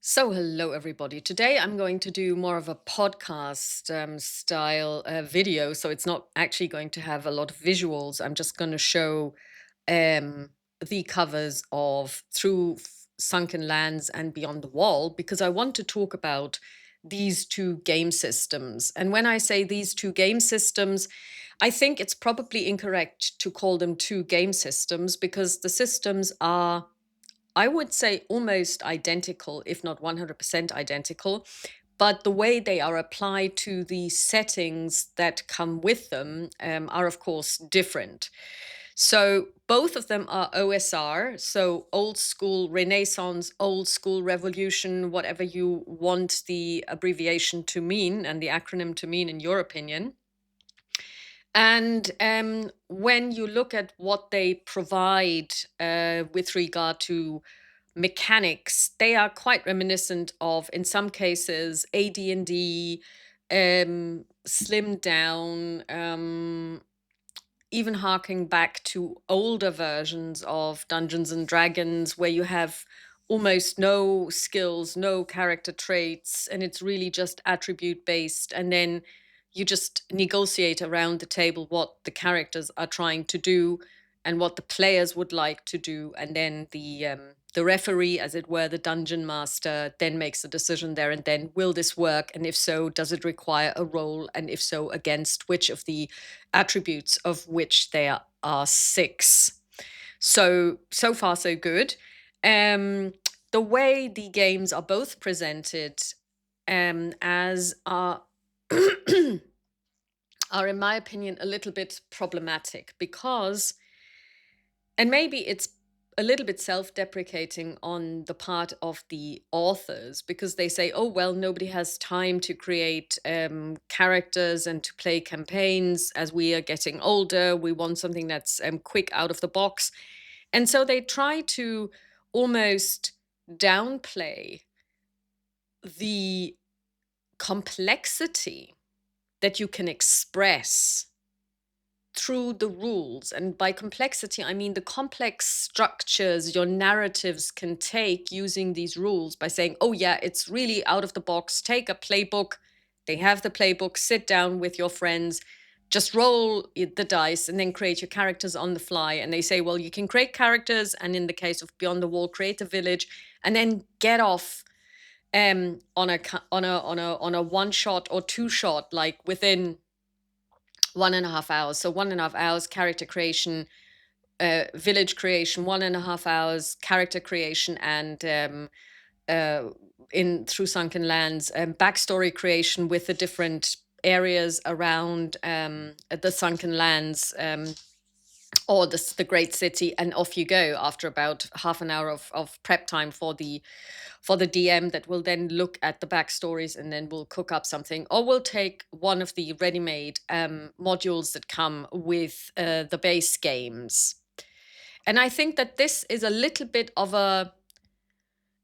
So, hello everybody. Today I'm going to do more of a podcast style video. So, it's not actually going to have a lot of visuals. I'm just going to show um, the covers of Sunken Lands and Beyond the Wall because I want to talk about these two game systems. And when I say these two game systems, I think it's probably incorrect to call them two game systems because the systems are, I would say, almost identical, if not 100% identical. But the way they are applied to the settings that come with them are, of course, different. So both of them are OSR, so old school Renaissance, old school revolution, whatever you want the abbreviation to mean and the acronym to mean in your opinion. And when you look at what they provide with regard to mechanics, they are quite reminiscent of, in some cases, AD&D, slimmed down, even harking back to older versions of Dungeons and Dragons, where you have almost no skills, no character traits, and it's really just attribute based. And then you just negotiate around the table what the characters are trying to do and what the players would like to do, and then the referee, as it were, the dungeon master, then makes a decision there and then: will this work? And if so, does it require a roll? And if so, against which of the attributes, of which there are six? So far so good. The way the games are both presented as are, in my opinion, a little bit problematic because, and maybe it's a little bit self-deprecating on the part of the authors, because they say, oh, well, nobody has time to create characters and to play campaigns. As we are getting older, we want something that's quick out of the box. And so they try to almost downplay the complexity that you can express through the rules. And by complexity, I mean the complex structures your narratives can take using these rules, by saying, oh, yeah, it's really out of the box. Take a playbook. They have the playbook. Sit down with your friends. Just roll the dice and then create your characters on the fly. And they say, well, you can create characters. And in the case of Beyond the Wall, create a village and then get off on a one shot or two shot, like within 1.5 hours. So 1.5 hours character creation, village creation, 1.5 hours character creation, and in through Sunken Lands, backstory creation with the different areas around the Sunken Lands, or the great city, and off you go after about half an hour of prep time for the DM, that will then look at the backstories and then we'll cook up something, or we'll take one of the ready-made modules that come with the base games. And I think that this is a little bit of a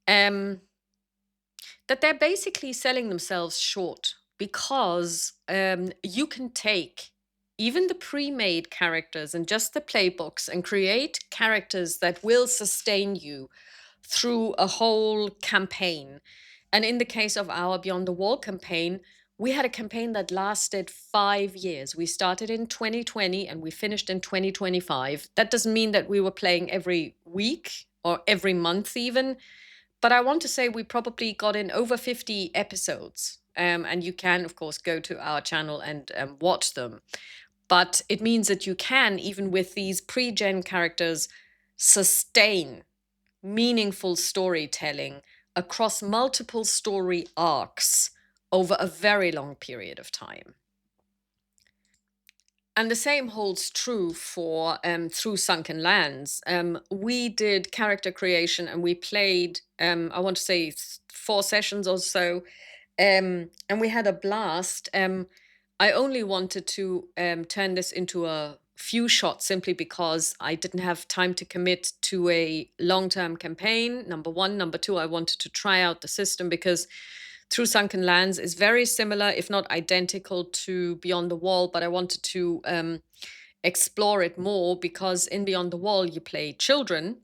that they're basically selling themselves short, because you can take even the pre-made characters and just the playbooks and create characters that will sustain you through a whole campaign. And in the case of our Beyond the Wall campaign, we had a campaign that lasted 5 years. We started in 2020 and we finished in 2025. That doesn't mean that we were playing every week or every month even, but I want to say we probably got in over 50 episodes. And you can, of course, go to our channel and watch them. But it means that you can, even with these pre-gen characters, sustain meaningful storytelling across multiple story arcs over a very long period of time. And the same holds true for through Sunken Lands. We did character creation and we played, I want to say 4 sessions or so, and we had a blast. I only wanted to turn this into a few shots simply because I didn't have time to commit to a long-term campaign, number one. Number two, I wanted to try out the system because Through Sunken Lands is very similar, if not identical, to Beyond the Wall, but I wanted to explore it more because in Beyond the Wall you play children,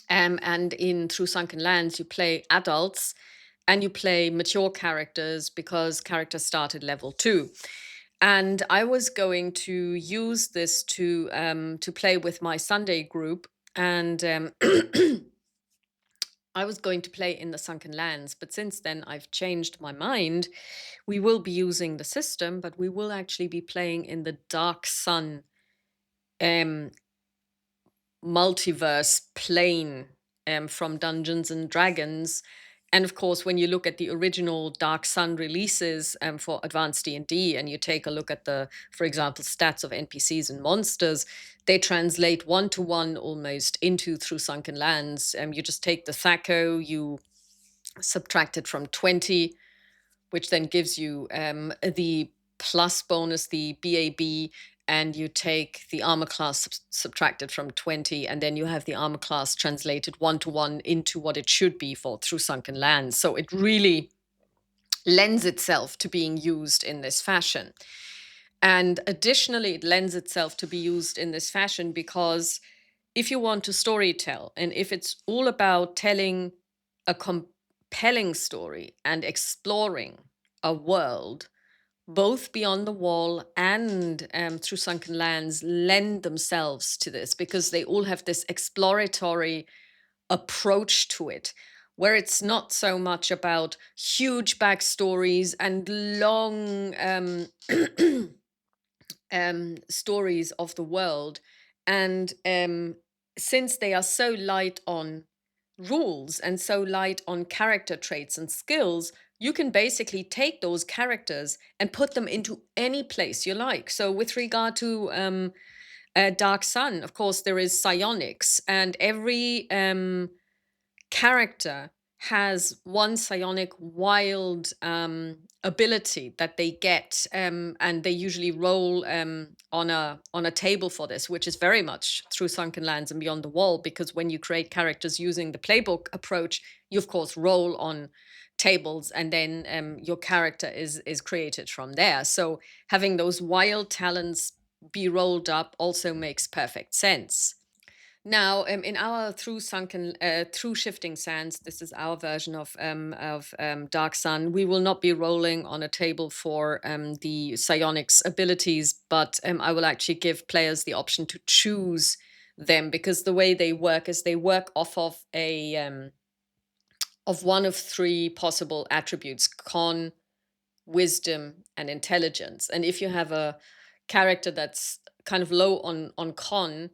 And in Through Sunken Lands, you play adults and you play mature characters because characters start at level 2. And I was going to use this to play with my Sunday group, and I was going to play in the Sunken Lands. But since then, I've changed my mind. We will be using the system, but we will actually be playing in the Dark Sun um, multiverse plane from Dungeons and Dragons. And of course, when you look at the original Dark Sun releases for Advanced D&D, and you take a look at the, for example, stats of NPCs and monsters, they translate one to one almost into Through Sunken Lands. You just take the THACO, you subtract it from 20, which then gives you the plus bonus, the BAB, and you take the armor class subtracted from 20, and then you have the armor class translated one to one into what it should be for Through Sunken Lands. So it really lends itself to being used in this fashion. And additionally, it lends itself to be used in this fashion because if you want to storytell, and if it's all about telling a compelling story and exploring a world, both Beyond the Wall and Through Sunken Lands lend themselves to this because they all have this exploratory approach to it, where it's not so much about huge backstories and long stories of the world. And since they are so light on rules and so light on character traits and skills, you can basically take those characters and put them into any place you like. So, with regard to Dark Sun, of course, there is psionics, and every character has one psionic wild ability that they get, and they usually roll on a table for this, which is very much Through Sunken Lands and Beyond the Wall, because when you create characters using the playbook approach, you of course roll on tables, and then your character is created from there. So having those wild talents be rolled up also makes perfect sense. Now, in our through shifting sands, this is our version of Dark Sun. We will not be rolling on a table for the psionics abilities, but I will actually give players the option to choose them, because the way they work is they work off of one of three possible attributes: con, wisdom, and intelligence. And if you have a character that's kind of low on con,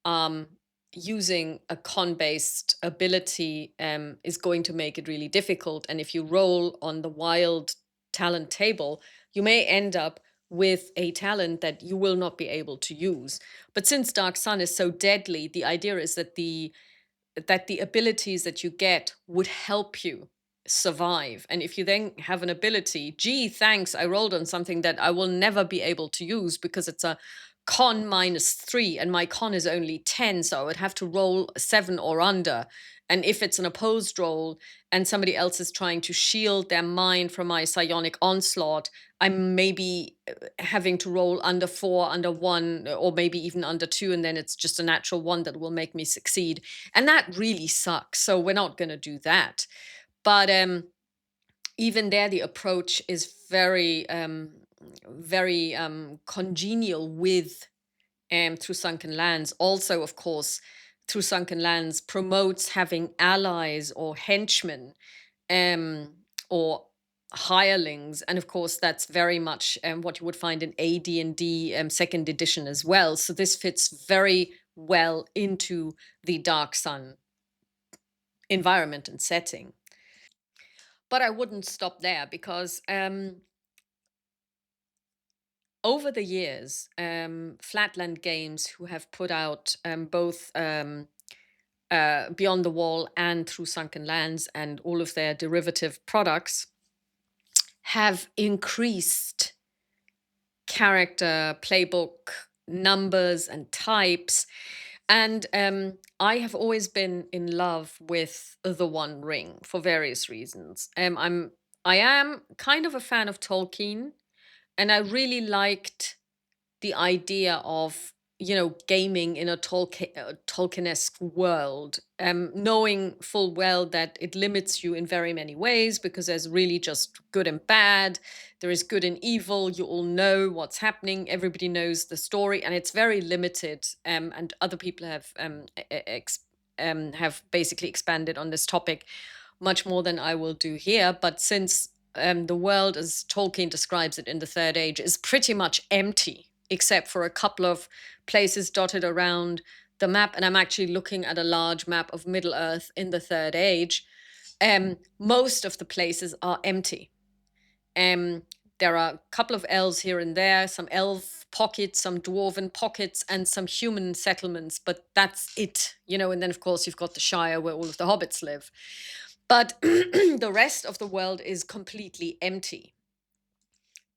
um, using a con based ability is going to make it really difficult. And if you roll on the wild talent table, you may end up with a talent that you will not be able to use. But since Dark Sun is so deadly, the idea is that the abilities that you get would help you survive. And if you then have an ability, gee, thanks, I rolled on something that I will never be able to use because it's a con -3 and my con is only 10, so I would have to roll 7 or under. And if it's an opposed roll and somebody else is trying to shield their mind from my psionic onslaught, I'm maybe having to roll under 4, under 1, or maybe even under 2, and then it's just a natural 1 that will make me succeed. And that really sucks. So we're not going to do that. But even there, the approach is very congenial with Through Sunken Lands. Also, of course, Through Sunken Lands promotes having allies or henchmen, or hirelings, and of course that's very much what you would find in AD&D second edition as well. So this fits very well into the Dark Sun environment and setting. But I wouldn't stop there, because over the years, Flatland Games, who have put out both Beyond the Wall and Through Sunken Lands and all of their derivative products, have increased character playbook numbers and types. And I have always been in love with the One Ring for various reasons. I am kind of a fan of Tolkien, and I really liked the idea of gaming in a Tolkienesque world, knowing full well that it limits you in very many ways because there's really just good and bad. There is good and evil. You all know what's happening. Everybody knows the story, and it's very limited. And other people have basically expanded on this topic much more than I will do here. But since the world, as Tolkien describes it in the Third Age, is pretty much empty, except for a couple of places dotted around the map. And I'm actually looking at a large map of Middle Earth in the Third Age. Most of the places are empty. There are a couple of elves here and there, some elf pockets, some dwarven pockets, and some human settlements, but that's it, and then, of course, you've got the Shire where all of the hobbits live. But the rest of the world is completely empty.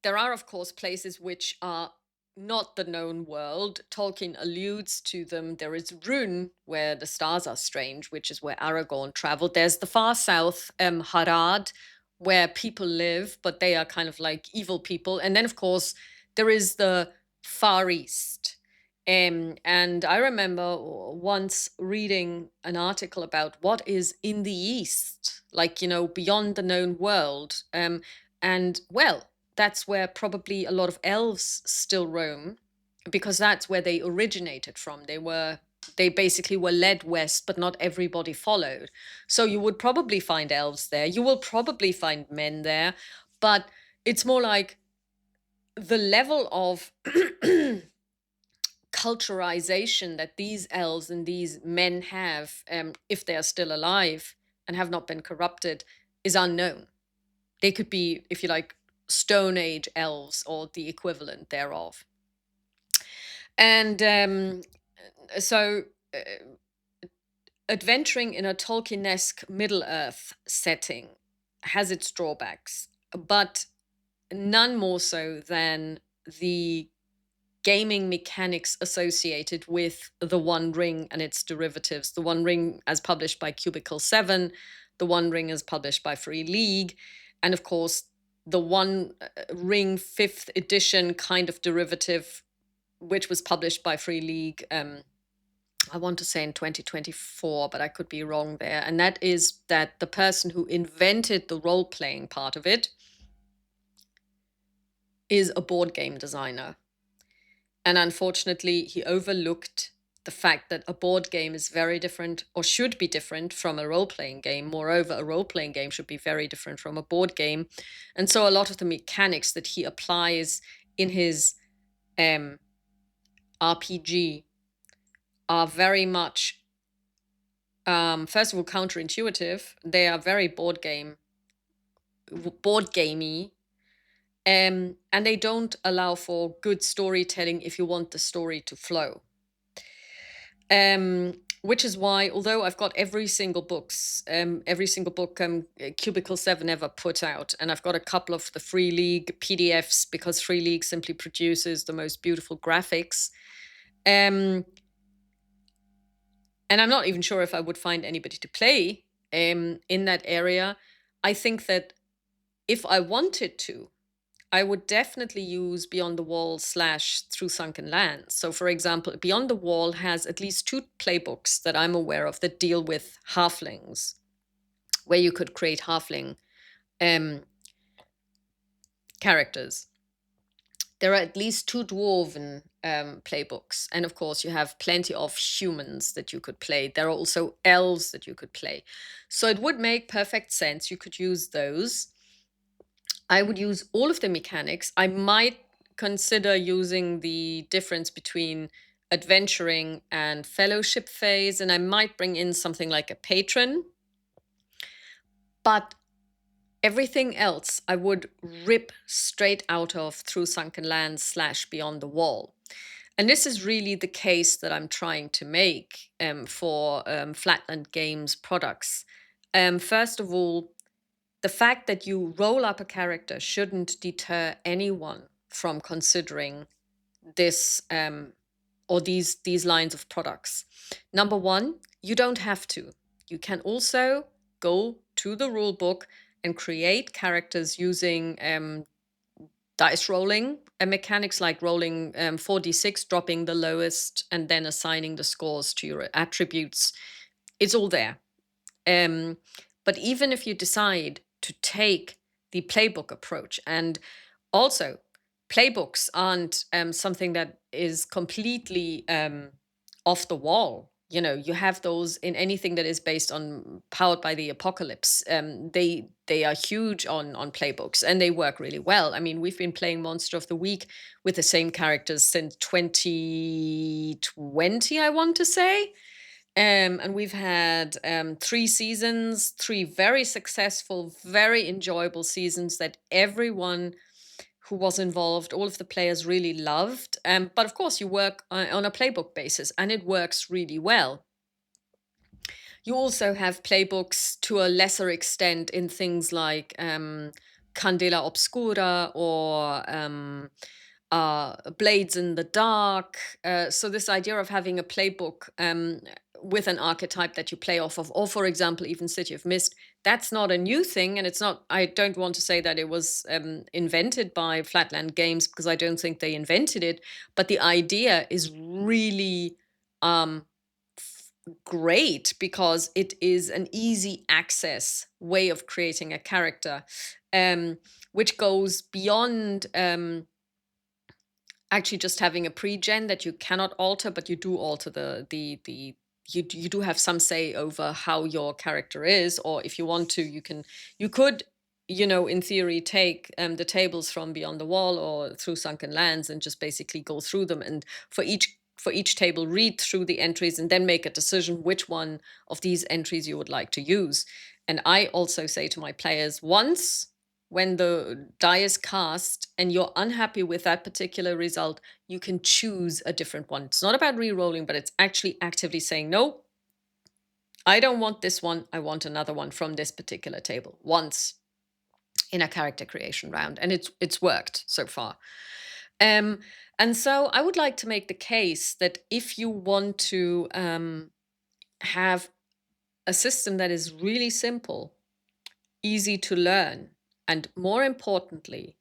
There are, of course, places which are not the known world. Tolkien alludes to them. There is Rhûn, where the stars are strange, which is where Aragorn traveled. There's the far south, Harad, where people live, but they are kind of like evil people. And then, of course, there is the Far East. And I remember once reading an article about what is in the East, like, beyond the known world. And well, that's where probably a lot of elves still roam, because that's where they originated from. They basically were led west, but not everybody followed. So you would probably find elves there. You will probably find men there, but it's more like the level of culturalization that these elves and these men have, if they are still alive and have not been corrupted, is unknown. They could be, if you like, Stone Age elves or the equivalent thereof. And so adventuring in a Tolkienesque Middle Earth setting has its drawbacks, but none more so than the gaming mechanics associated with the One Ring and its derivatives. The One Ring as published by Cubicle 7, the One Ring as published by Free League, and of course the One Ring 5th edition kind of derivative, which was published by Free League, I want to say in 2024, but I could be wrong there. And that is that the person who invented the role-playing part of it is a board game designer. And unfortunately, he overlooked the fact that a board game is very different, or should be different, from a role-playing game. Moreover, a role-playing game should be very different from a board game. And so a lot of the mechanics that he applies in his RPG are very much, first of all, counterintuitive. They are very board gamey. And they don't allow for good storytelling if you want the story to flow. Which is why, although I've got every single book Cubicle 7 ever put out, and I've got a couple of the Free League PDFs because Free League simply produces the most beautiful graphics. And I'm not even sure if I would find anybody to play in that area. I think that if I wanted to, I would definitely use Beyond the Wall / Through Sunken Lands. So, for example, Beyond the Wall has at least 2 playbooks that I'm aware of that deal with halflings, where you could create halfling characters. There are at least 2 dwarven playbooks. And of course, you have plenty of humans that you could play. There are also elves that you could play. So it would make perfect sense. You could use those. I would use all of the mechanics. I might consider using the difference between adventuring and fellowship phase, and I might bring in something like a patron. But everything else I would rip straight out of Through Sunken Lands / Beyond the Wall. And this is really the case that I'm trying to make for Flatland Games products. First of all, the fact that you roll up a character shouldn't deter anyone from considering this or these lines of products. Number one, you don't have to. You can also go to the rule book and create characters using dice rolling mechanics, like rolling 4d6, dropping the lowest, and then assigning the scores to your attributes. It's all there. But even if you decide to take the playbook approach, and also playbooks aren't something that is completely off the wall. You have those in anything that is based on powered by the apocalypse. They are huge on playbooks, and they work really well. I mean, we've been playing Monster of the Week with the same characters since 2020, I want to say. And we've had 3 seasons, 3 very successful, very enjoyable seasons that everyone who was involved, all of the players really loved. But of course, you work on a playbook basis, and it works really well. You also have playbooks to a lesser extent in things like Candela Obscura or Blades in the Dark. So this idea of having a playbook with an archetype that you play off of, or for example, even City of Mist, that's not a new thing. And it's not, I don't want to say that it was invented by Flatland Games, because I don't think they invented it. But the idea is really great, because it is an easy access way of creating a character, which goes beyond actually just having a pre-gen that you cannot alter, but you do alter you do have some say over how your character is. Or if you want to, you could, in theory, take the tables from Beyond the Wall or through Sunken Lands and just basically go through them, and for each table read through the entries and then make a decision which one of these entries you would like to use. And I also say to my players, once when the die is cast and you're unhappy with that particular result, you can choose a different one. It's not about re-rolling, but it's actually actively saying, no, I don't want this one. I want another one from this particular table, once in a character creation round. And it's worked so far. And so I would like to make the case that if you want to have a system that is really simple, easy to learn, and more importantly,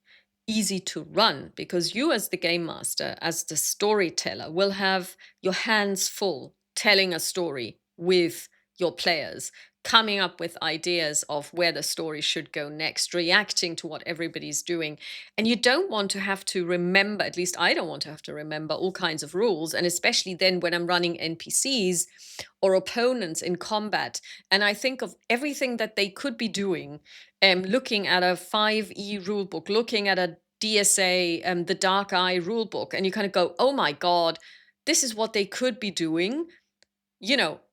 easy to run, because you as the game master, as the storyteller, will have your hands full telling a story with your players, coming up with ideas of where the story should go next, reacting to what everybody's doing. And you don't want to have to remember, at least I don't want to have to remember, all kinds of rules. And especially then when I'm running NPCs or opponents in combat, and I think of everything that they could be doing, looking at a 5e rulebook, looking at a DSA, the Dark Eye rulebook, and you kind of go, oh my God, this is what they could be doing.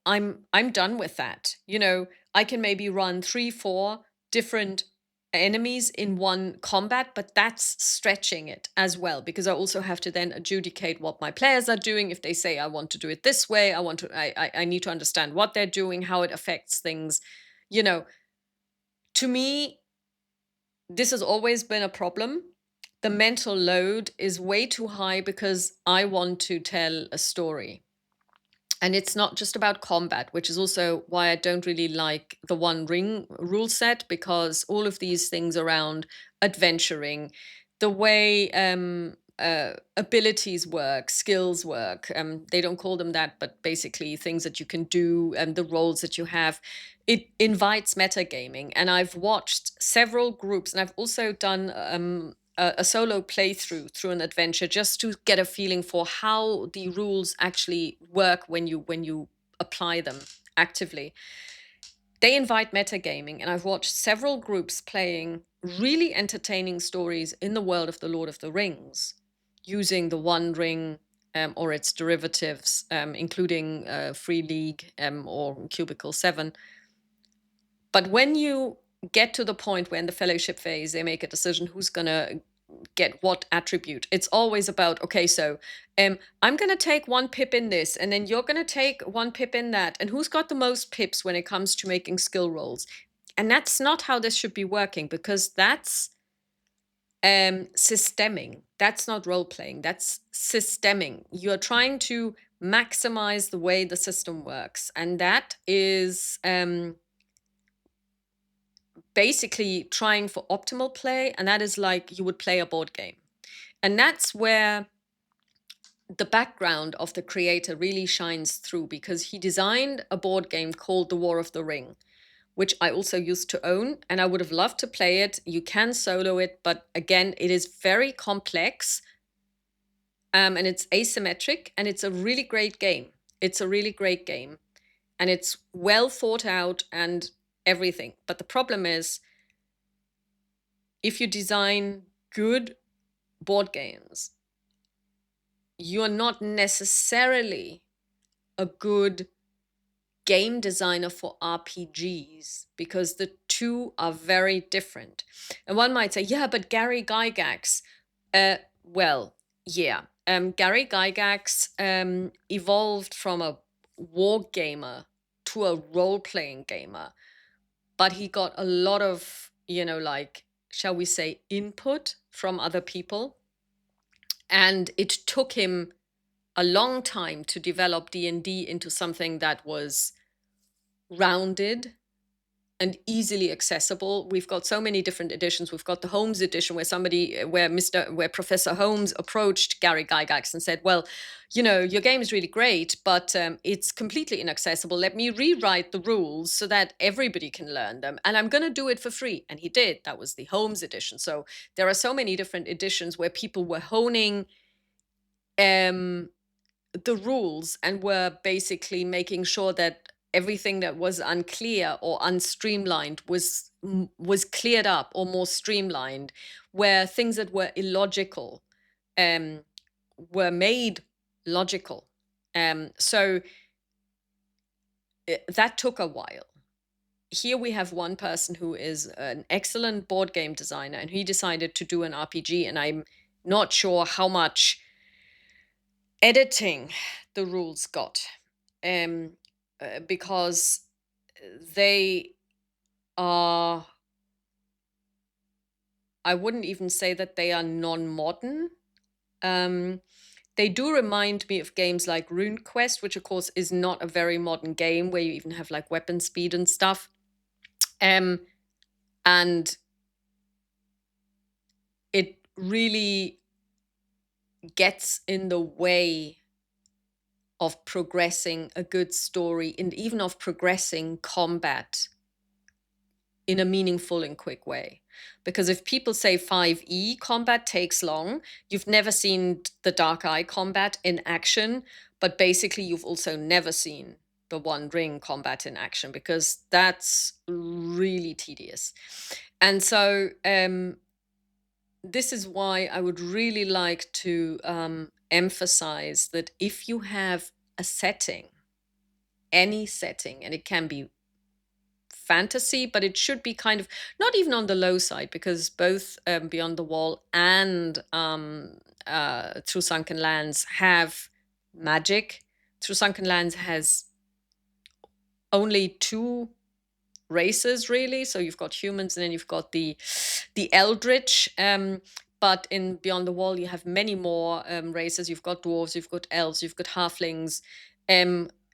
I'm done with that. I can maybe run 3, 4 different enemies in one combat, but that's stretching it as well, because I also have to then adjudicate what my players are doing. If they say I want to do it this way, I need to understand what they're doing, how it affects things. To me, this has always been a problem. The mental load is way too high because I want to tell a story. And it's not just about combat, which is also why I don't really like the One Ring rule set, because all of these things around adventuring, the way abilities work, skills work, they don't call them that, but basically things that you can do and the roles that you have, it invites metagaming. And I've watched several groups, and I've also done a solo playthrough through an adventure, just to get a feeling for how the rules actually work when you apply them actively. They invite metagaming, and I've watched several groups playing really entertaining stories in the world of the Lord of the Rings, using the One Ring or its derivatives, including Free League or Cubicle 7. But when you get to the point where in the fellowship phase they make a decision who's going to get what attribute, it's always about, okay, so I'm going to take 1 pip in this, and then you're going to take 1 pip in that, and who's got the most pips when it comes to making skill rolls. And that's not how this should be working, because that's systeming. That's not role-playing, that's systeming. You're trying to maximize the way the system works, and that is basically trying for optimal play, and that is like you would play a board game. And that's where the background of the creator really shines through, because he designed a board game called The War of the Ring, which I also used to own, and I would have loved to play it. You can solo it, but again, it is very complex, and it's asymmetric, and it's a really great game. It's a really great game, and it's well thought out and everything. But the problem is, if you design good board games, you're not necessarily a good game designer for RPGs, because the two are very different. And one might say, yeah, but Gary Gygax, well, yeah. Gary Gygax evolved from a war gamer to a role-playing gamer, but he got a lot of, like, shall we say, input from other people. And it took him a long time to develop D&D into something that was rounded and easily accessible. We've got so many different editions. We've got the Holmes edition, where Professor Holmes approached Gary Gygax and said, well, your game is really great, but it's completely inaccessible. Let me rewrite the rules so that everybody can learn them, and I'm going to do it for free. And he did. That was the Holmes edition. So there are so many different editions where people were honing the rules and were basically making sure that everything that was unclear or unstreamlined was cleared up or more streamlined, where things that were illogical were made logical. So that took a while. Here we have one person who is an excellent board game designer, and he decided to do an RPG, and I'm not sure how much editing the rules got, because they are, I wouldn't even say that they are non-modern. They do remind me of games like RuneQuest, which of course is not a very modern game, where you even have like weapon speed and stuff. And it really gets in the way of progressing a good story, and even of progressing combat in a meaningful and quick way. Because if people say 5e combat takes long, you've never seen the Dark Eye combat in action, but basically you've also never seen the One Ring combat in action, because that's really tedious. And so this is why I would really like to emphasize that if you have a setting, any setting, and it can be fantasy, but it should be kind of not even on the low side, because both Beyond the Wall and Through Sunken Lands have magic. Through Sunken Lands has only two races, really. So you've got humans, and then you've got the eldritch. But in Beyond the Wall, you have many more races. You've got dwarves, you've got elves, you've got halflings.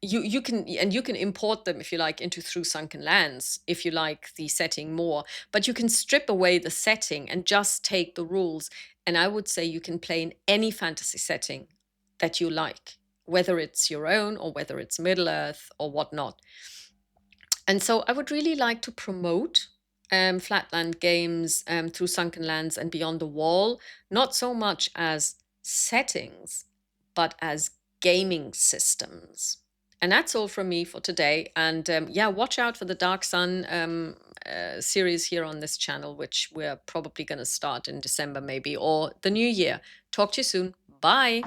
You can import them, if you like, into Through Sunken Lands, if you like the setting more. But you can strip away the setting and just take the rules. And I would say you can play in any fantasy setting that you like, whether it's your own or whether it's Middle Earth or whatnot. And so I would really like to promote Flatland games, Through Sunken Lands and Beyond the Wall, not so much as settings, but as gaming systems. And that's all from me for today. And yeah, watch out for the Dark Sun series here on this channel, which we're probably going to start in December maybe, or the new year. Talk to you soon. Bye.